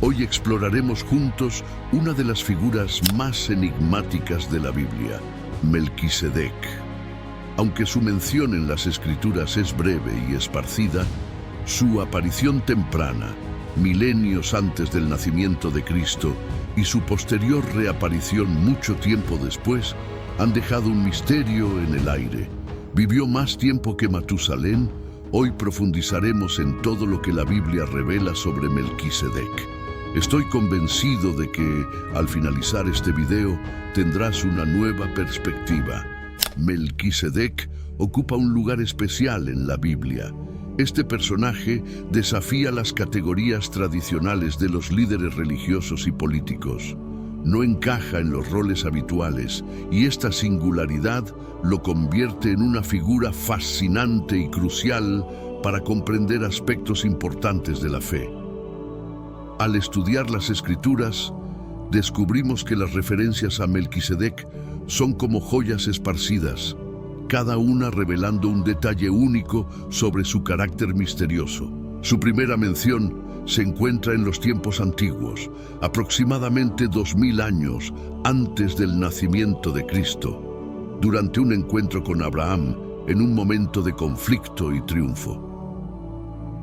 Hoy exploraremos juntos una de las figuras más enigmáticas de la Biblia, Melquisedec. Aunque su mención en las Escrituras es breve y esparcida, su aparición temprana, milenios antes del nacimiento de Cristo, y su posterior reaparición mucho tiempo después, han dejado un misterio en el aire. ¿Vivió más tiempo que Matusalén? Hoy profundizaremos en todo lo que la Biblia revela sobre Melquisedec. Estoy convencido de que, al finalizar este video, tendrás una nueva perspectiva. Melquisedec ocupa un lugar especial en la Biblia. Este personaje desafía las categorías tradicionales de los líderes religiosos y políticos. No encaja en los roles habituales y esta singularidad lo convierte en una figura fascinante y crucial para comprender aspectos importantes de la fe. Al estudiar las Escrituras, descubrimos que las referencias a Melquisedec son como joyas esparcidas, cada una revelando un detalle único sobre su carácter misterioso. Su primera mención se encuentra en los tiempos antiguos, aproximadamente 2000 años antes del nacimiento de Cristo, durante un encuentro con Abraham en un momento de conflicto y triunfo.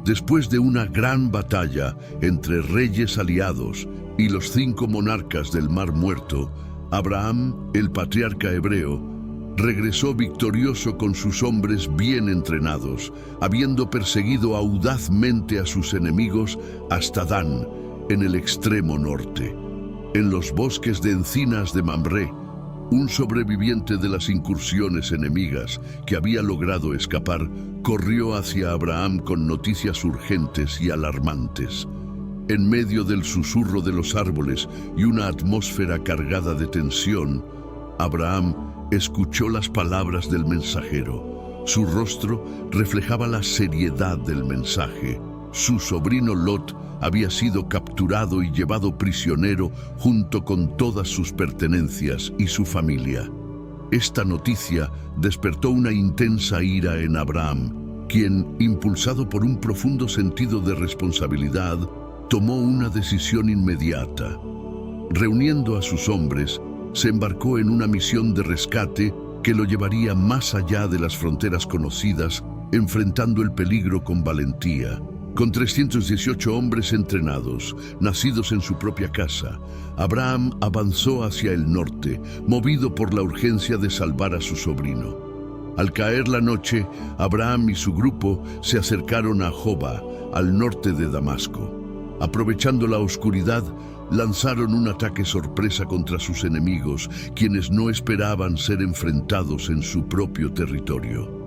Después de una gran batalla entre reyes aliados y los 5 monarcas del Mar Muerto, Abraham, el patriarca hebreo, regresó victorioso con sus hombres bien entrenados, habiendo perseguido audazmente a sus enemigos hasta Dan, en el extremo norte. En los bosques de encinas de Mamré, un sobreviviente de las incursiones enemigas que había logrado escapar, corrió hacia Abraham con noticias urgentes y alarmantes. En medio del susurro de los árboles y una atmósfera cargada de tensión, Abraham escuchó las palabras del mensajero. Su rostro reflejaba la seriedad del mensaje. Su sobrino Lot había sido capturado y llevado prisionero junto con todas sus pertenencias y su familia. Esta noticia despertó una intensa ira en Abraham, quien, impulsado por un profundo sentido de responsabilidad, tomó una decisión inmediata. Reuniendo a sus hombres, se embarcó en una misión de rescate que lo llevaría más allá de las fronteras conocidas, enfrentando el peligro con valentía. Con 318 hombres entrenados, nacidos en su propia casa, Abraham avanzó hacia el norte, movido por la urgencia de salvar a su sobrino. Al caer la noche, Abraham y su grupo se acercaron a Joba, al norte de Damasco. Aprovechando la oscuridad, lanzaron un ataque sorpresa contra sus enemigos, quienes no esperaban ser enfrentados en su propio territorio.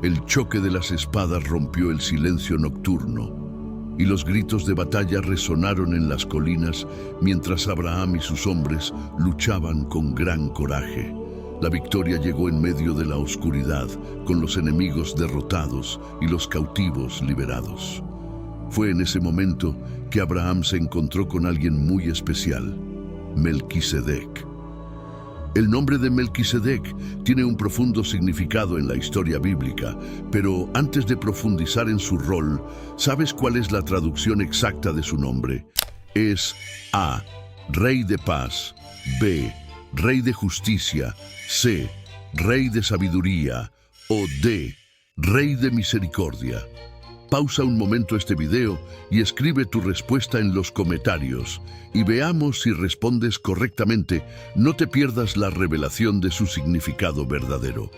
El choque de las espadas rompió el silencio nocturno, y los gritos de batalla resonaron en las colinas mientras Abraham y sus hombres luchaban con gran coraje. La victoria llegó en medio de la oscuridad, con los enemigos derrotados y los cautivos liberados. Fue en ese momento que Abraham se encontró con alguien muy especial, Melquisedec. El nombre de Melquisedec tiene un profundo significado en la historia bíblica, pero antes de profundizar en su rol, ¿sabes cuál es la traducción exacta de su nombre? Es A, Rey de Paz; B, Rey de Justicia; C, Rey de Sabiduría; o D, Rey de Misericordia. Pausa un momento este video y escribe tu respuesta en los comentarios y veamos si respondes correctamente. No te pierdas la revelación de su significado verdadero.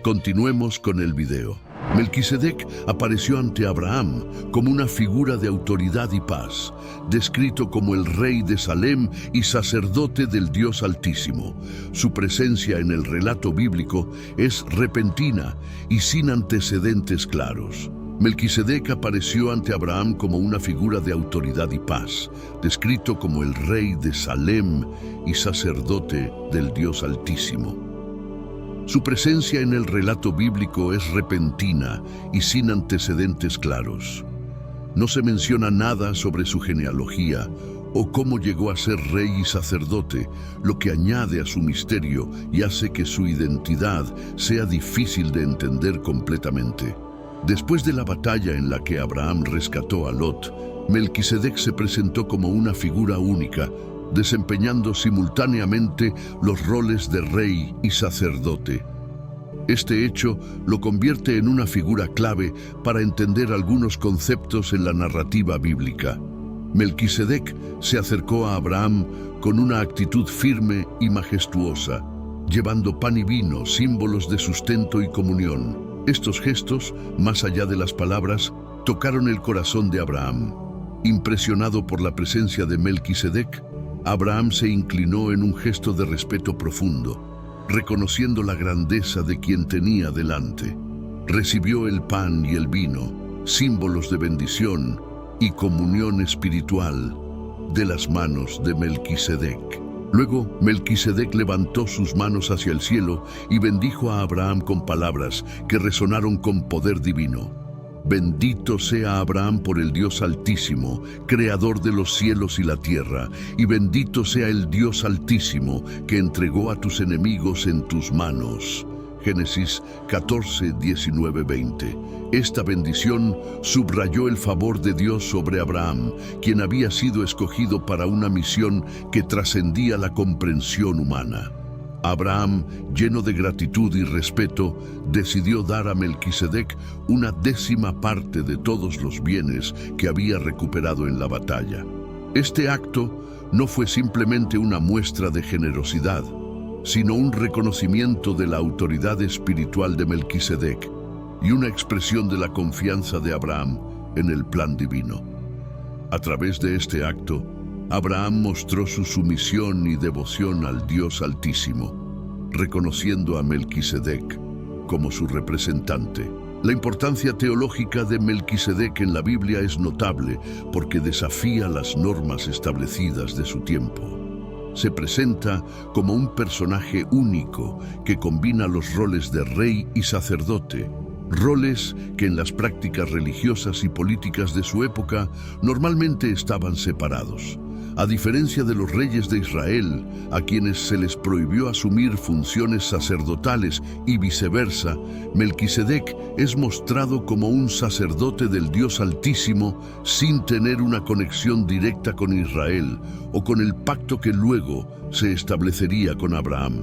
Continuemos con el video. Melquisedec apareció ante Abraham como una figura de autoridad y paz, descrito como el rey de Salem y sacerdote del Dios Altísimo. Su presencia en el relato bíblico es repentina y sin antecedentes claros. Melquisedec apareció ante Abraham como una figura de autoridad y paz, descrito como el rey de Salem y sacerdote del Dios Altísimo. Su presencia en el relato bíblico es repentina y sin antecedentes claros. No se menciona nada sobre su genealogía o cómo llegó a ser rey y sacerdote, lo que añade a su misterio y hace que su identidad sea difícil de entender completamente. Después de la batalla en la que Abraham rescató a Lot, Melquisedec se presentó como una figura única, desempeñando simultáneamente los roles de rey y sacerdote. Este hecho lo convierte en una figura clave para entender algunos conceptos en la narrativa bíblica. Melquisedec se acercó a Abraham con una actitud firme y majestuosa, llevando pan y vino, símbolos de sustento y comunión. Estos gestos, más allá de las palabras, tocaron el corazón de Abraham. Impresionado por la presencia de Melquisedec, Abraham se inclinó en un gesto de respeto profundo, reconociendo la grandeza de quien tenía delante. Recibió el pan y el vino, símbolos de bendición y comunión espiritual, de las manos de Melquisedec. Luego, Melquisedec levantó sus manos hacia el cielo y bendijo a Abraham con palabras que resonaron con poder divino. Bendito sea Abraham por el Dios Altísimo, creador de los cielos y la tierra, y bendito sea el Dios Altísimo que entregó a tus enemigos en tus manos. Génesis 14, 19, 20. Esta bendición subrayó el favor de Dios sobre Abraham, quien había sido escogido para una misión que trascendía la comprensión humana. Abraham, lleno de gratitud y respeto, decidió dar a Melquisedec una 10ª parte de todos los bienes que había recuperado en la batalla. Este acto no fue simplemente una muestra de generosidad, sino un reconocimiento de la autoridad espiritual de Melquisedec y una expresión de la confianza de Abraham en el plan divino. A través de este acto, Abraham mostró su sumisión y devoción al Dios Altísimo, reconociendo a Melquisedec como su representante. La importancia teológica de Melquisedec en la Biblia es notable porque desafía las normas establecidas de su tiempo. Se presenta como un personaje único que combina los roles de rey y sacerdote, roles que en las prácticas religiosas y políticas de su época normalmente estaban separados. A diferencia de los reyes de Israel, a quienes se les prohibió asumir funciones sacerdotales y viceversa, Melquisedec es mostrado como un sacerdote del Dios Altísimo sin tener una conexión directa con Israel o con el pacto que luego se establecería con Abraham.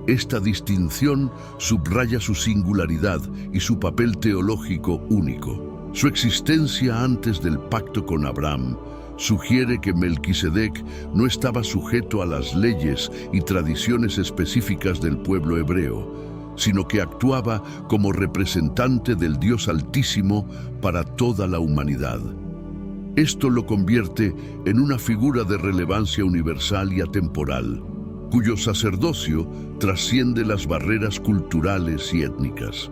Esta distinción subraya su singularidad y su papel teológico único. Su existencia antes del pacto con Abraham sugiere que Melquisedec no estaba sujeto a las leyes y tradiciones específicas del pueblo hebreo, sino que actuaba como representante del Dios Altísimo para toda la humanidad. Esto lo convierte en una figura de relevancia universal y atemporal, cuyo sacerdocio trasciende las barreras culturales y étnicas.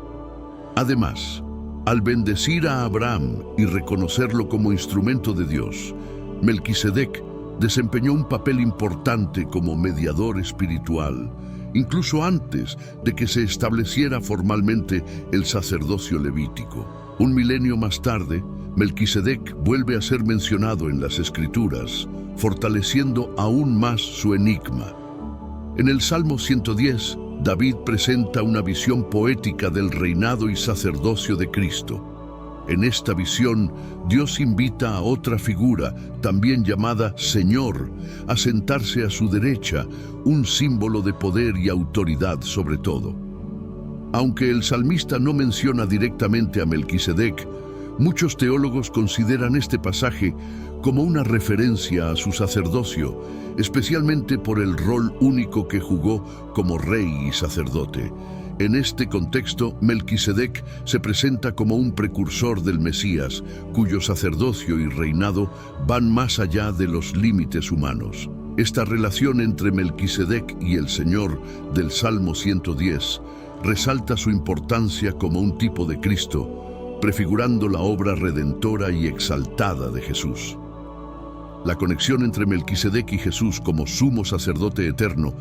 Además, al bendecir a Abraham y reconocerlo como instrumento de Dios, Melquisedec desempeñó un papel importante como mediador espiritual, incluso antes de que se estableciera formalmente el sacerdocio levítico. Un milenio más tarde, Melquisedec vuelve a ser mencionado en las Escrituras, fortaleciendo aún más su enigma. En el Salmo 110, David presenta una visión poética del reinado y sacerdocio de Cristo. En esta visión, Dios invita a otra figura, también llamada Señor, a sentarse a su derecha, un símbolo de poder y autoridad sobre todo. Aunque el salmista no menciona directamente a Melquisedec, muchos teólogos consideran este pasaje como una referencia a su sacerdocio, especialmente por el rol único que jugó como rey y sacerdote. En este contexto, Melquisedec se presenta como un precursor del Mesías, cuyo sacerdocio y reinado van más allá de los límites humanos. Esta relación entre Melquisedec y el Señor del Salmo 110 resalta su importancia como un tipo de Cristo, prefigurando la obra redentora y exaltada de Jesús. La conexión entre Melquisedec y Jesús como sumo sacerdote eterno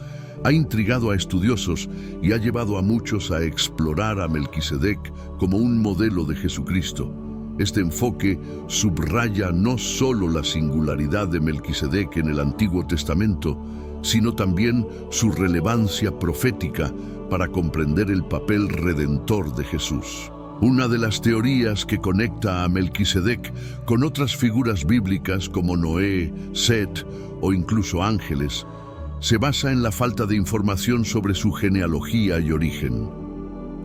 ha intrigado a estudiosos y ha llevado a muchos a explorar a Melquisedec como un modelo de Jesucristo. Este enfoque subraya no solo la singularidad de Melquisedec en el Antiguo Testamento, sino también su relevancia profética para comprender el papel redentor de Jesús. Una de las teorías que conecta a Melquisedec con otras figuras bíblicas como Noé, Set o incluso ángeles, se basa en la falta de información sobre su genealogía y origen.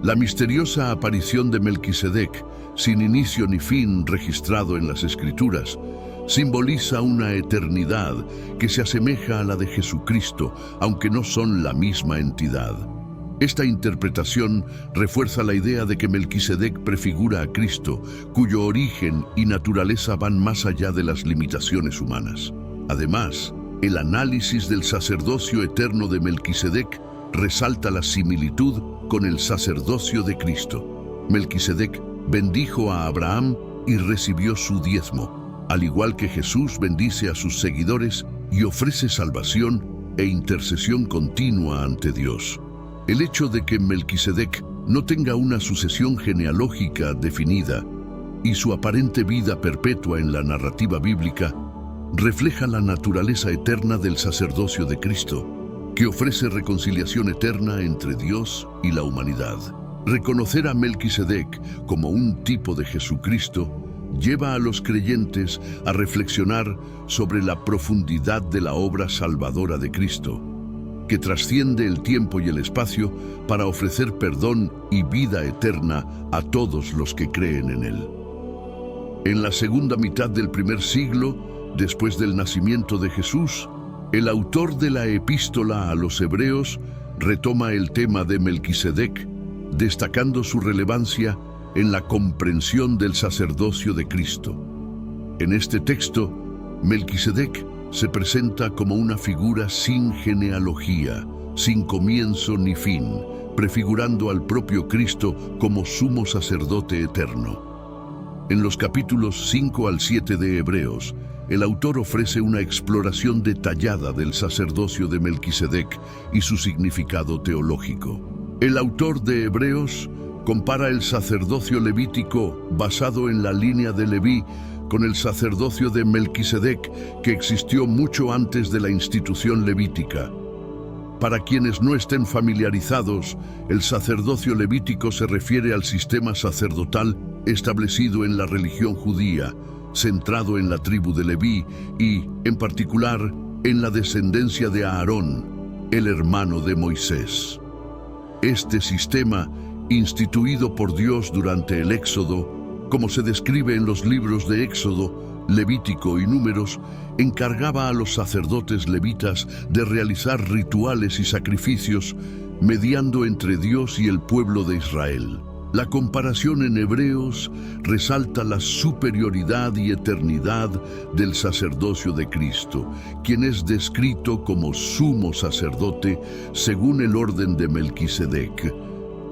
La misteriosa aparición de Melquisedec, sin inicio ni fin registrado en las Escrituras, simboliza una eternidad que se asemeja a la de Jesucristo, aunque no son la misma entidad. Esta interpretación refuerza la idea de que Melquisedec prefigura a Cristo, cuyo origen y naturaleza van más allá de las limitaciones humanas. Además, el análisis del sacerdocio eterno de Melquisedec resalta la similitud con el sacerdocio de Cristo. Melquisedec bendijo a Abraham y recibió su diezmo, al igual que Jesús bendice a sus seguidores y ofrece salvación e intercesión continua ante Dios. El hecho de que Melquisedec no tenga una sucesión genealógica definida y su aparente vida perpetua en la narrativa bíblica refleja la naturaleza eterna del sacerdocio de Cristo, que ofrece reconciliación eterna entre Dios y la humanidad. Reconocer a Melquisedec como un tipo de Jesucristo lleva a los creyentes a reflexionar sobre la profundidad de la obra salvadora de Cristo, que trasciende el tiempo y el espacio para ofrecer perdón y vida eterna a todos los que creen en Él. En la segunda mitad del primer siglo, después del nacimiento de Jesús, el autor de la Epístola a los Hebreos retoma el tema de Melquisedec, destacando su relevancia en la comprensión del sacerdocio de Cristo. En este texto, Melquisedec se presenta como una figura sin genealogía, sin comienzo ni fin, prefigurando al propio Cristo como sumo sacerdote eterno. En los capítulos 5 al 7 de Hebreos, el autor ofrece una exploración detallada del sacerdocio de Melquisedec y su significado teológico. El autor de Hebreos compara el sacerdocio levítico basado en la línea de Leví con el sacerdocio de Melquisedec, que existió mucho antes de la institución levítica. Para quienes no estén familiarizados, el sacerdocio levítico se refiere al sistema sacerdotal establecido en la religión judía, centrado en la tribu de Leví y, en particular, en la descendencia de Aarón, el hermano de Moisés. Este sistema, instituido por Dios durante el Éxodo, como se describe en los libros de Éxodo, Levítico y Números, encargaba a los sacerdotes levitas de realizar rituales y sacrificios, mediando entre Dios y el pueblo de Israel. La comparación en Hebreos resalta la superioridad y eternidad del sacerdocio de Cristo, quien es descrito como sumo sacerdote según el orden de Melquisedec.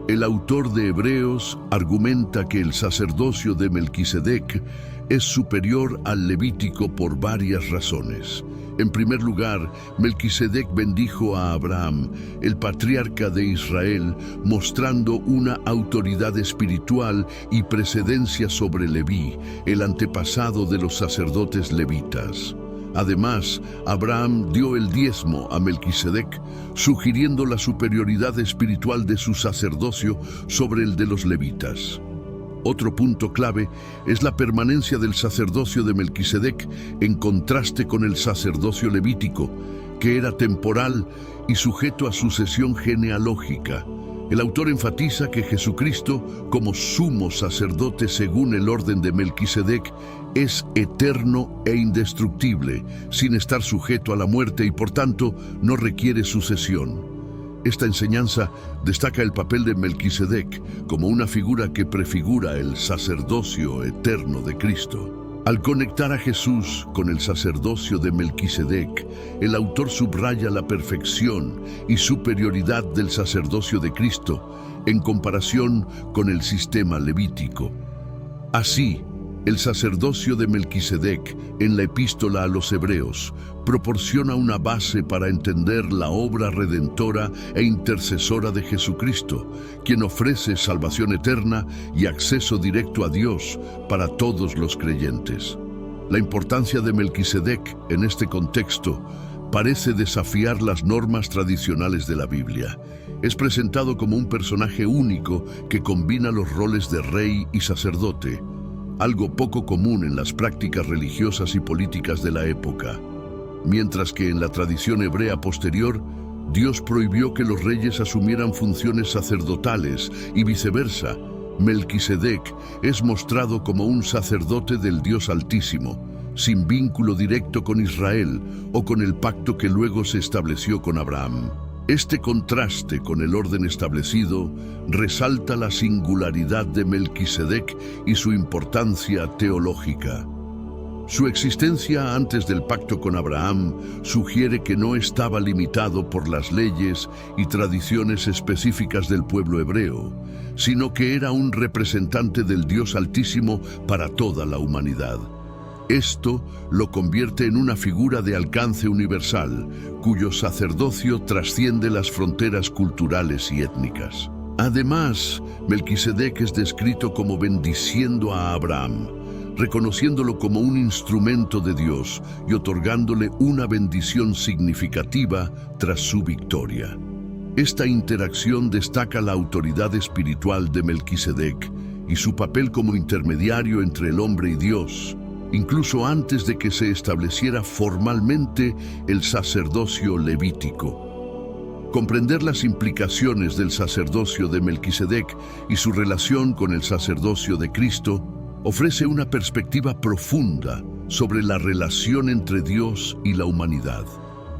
El autor de Hebreos argumenta que el sacerdocio de Melquisedec es superior al levítico por varias razones. En primer lugar, Melquisedec bendijo a Abraham, el patriarca de Israel, mostrando una autoridad espiritual y precedencia sobre Leví, el antepasado de los sacerdotes levitas. Además, Abraham dio el diezmo a Melquisedec, sugiriendo la superioridad espiritual de su sacerdocio sobre el de los levitas. Otro punto clave es la permanencia del sacerdocio de Melquisedec en contraste con el sacerdocio levítico, que era temporal y sujeto a sucesión genealógica. El autor enfatiza que Jesucristo, como sumo sacerdote según el orden de Melquisedec, es eterno e indestructible, sin estar sujeto a la muerte y por tanto no requiere sucesión. Esta enseñanza destaca el papel de Melquisedec como una figura que prefigura el sacerdocio eterno de Cristo. Al conectar a Jesús con el sacerdocio de Melquisedec, el autor subraya la perfección y superioridad del sacerdocio de Cristo en comparación con el sistema levítico. Así, el sacerdocio de Melquisedec en la Epístola a los Hebreos proporciona una base para entender la obra redentora e intercesora de Jesucristo, quien ofrece salvación eterna y acceso directo a Dios para todos los creyentes. La importancia de Melquisedec en este contexto parece desafiar las normas tradicionales de la Biblia. Es presentado como un personaje único que combina los roles de rey y sacerdote, algo poco común en las prácticas religiosas y políticas de la época. Mientras que en la tradición hebrea posterior, Dios prohibió que los reyes asumieran funciones sacerdotales y viceversa. Melquisedec es mostrado como un sacerdote del Dios Altísimo, sin vínculo directo con Israel o con el pacto que luego se estableció con Abraham. Este contraste con el orden establecido resalta la singularidad de Melquisedec y su importancia teológica. Su existencia antes del pacto con Abraham sugiere que no estaba limitado por las leyes y tradiciones específicas del pueblo hebreo, sino que era un representante del Dios Altísimo para toda la humanidad. Esto lo convierte en una figura de alcance universal, cuyo sacerdocio trasciende las fronteras culturales y étnicas. Además, Melquisedec es descrito como bendiciendo a Abraham, reconociéndolo como un instrumento de Dios y otorgándole una bendición significativa tras su victoria. Esta interacción destaca la autoridad espiritual de Melquisedec y su papel como intermediario entre el hombre y Dios, incluso antes de que se estableciera formalmente el sacerdocio levítico. Comprender las implicaciones del sacerdocio de Melquisedec y su relación con el sacerdocio de Cristo ofrece una perspectiva profunda sobre la relación entre Dios y la humanidad.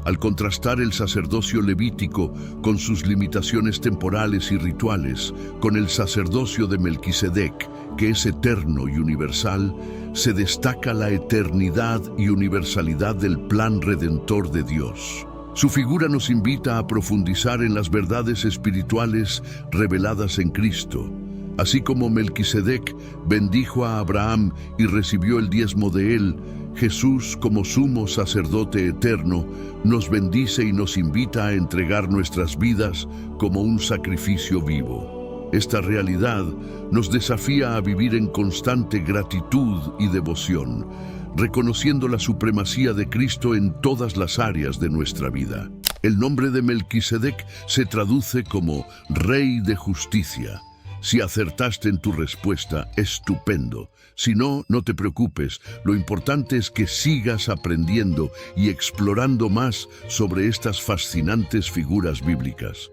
Al contrastar el sacerdocio levítico con sus limitaciones temporales y rituales, con el sacerdocio de Melquisedec, que es eterno y universal, se destaca la eternidad y universalidad del plan redentor de Dios. Su figura nos invita a profundizar en las verdades espirituales reveladas en Cristo. Así como Melquisedec bendijo a Abraham y recibió el diezmo de él, Jesús, como sumo sacerdote eterno, nos bendice y nos invita a entregar nuestras vidas como un sacrificio vivo. Esta realidad nos desafía a vivir en constante gratitud y devoción, reconociendo la supremacía de Cristo en todas las áreas de nuestra vida. El nombre de Melquisedec se traduce como Rey de Justicia. Si acertaste en tu respuesta, estupendo. Si no, no te preocupes. Lo importante es que sigas aprendiendo y explorando más sobre estas fascinantes figuras bíblicas.